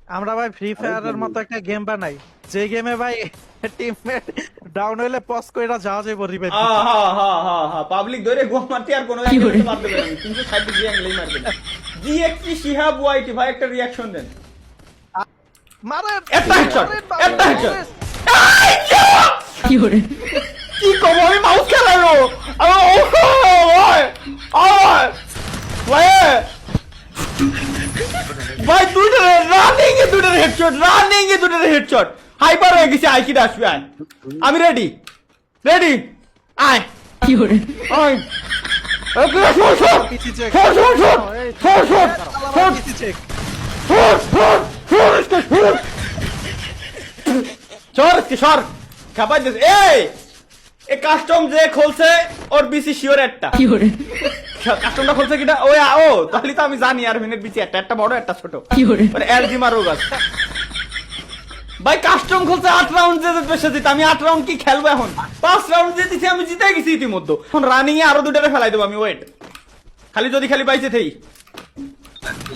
আমরা ভাই ফ্রি ফায়ারের মতো একটা গেম বানাই, যে গেমে ভাই টিমমেট ডাউন হইলে পজ কইরা যাওয়া যাবে রিভাইভ দিতে। পাবলিক ধরে গোয়া মারতে আর কোনো অ্যাঙ্গেলে মারতে পারে না, 360 ডিগ্রি অ্যাঙ্গেলেই মারবে। জিএক্সি শিহাব ওয়াইটি ভাই একটা রিঅ্যাকশন দেন। মারেন একটা হেডশট, মারেন বাবা, একটা হেডশট। মারেন। কি কম আমি মাউস খেলানো ভাই দুটো রানিং এ দুটো হেডশট, রানিং এ দুটো হেডশট। হাইপার হয়ে গেছে, আইকিটা আসবে। আয় আমি রেডি, রেডি, আয় কি করে আয় ওকে শট শট পিছি check shot shot shot shot shot shot পিছি চেক শট শট শট इसका शॉट চর इसके সর খাপাই দে। এই এ কাস্টম যে খুলছে ওর বিসি শিওর একটা কি করে কাস্টমটা খুলছে কিটা ও ও তাহলে তো আমি জানি আর মিনিট বিসি একটা একটা বড় একটা ছোট কি করে মানে এলজি মারো গাছ ভাই কাস্টম খুলছে 8 রাউন্ড যে বেশি জিত আমি 8 রাউন্ড কি খেলবো এখন 5 রাউন্ড যে দিছি আমি জিতে গেছি ইতিমধ্যে এখন রানিং এ আরো দুটারে ফেলাই দেব আমি ওয়েট খালি যদি খালি বাইসে থেই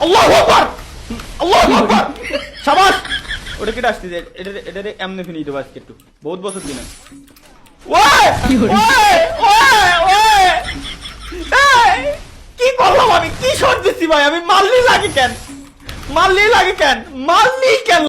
আল্লাহু আকবার আল্লাহু আকবার শাবাশ ওটা কি আসছে যে এটা এমনি ফিনি দেব আজকে একটু বহুত বছর দিন ওই ওই ওই ওই এই কি করলাম আমি কি শট দিছি ভাই আমি মারলি লাগে কেন মারলি কেন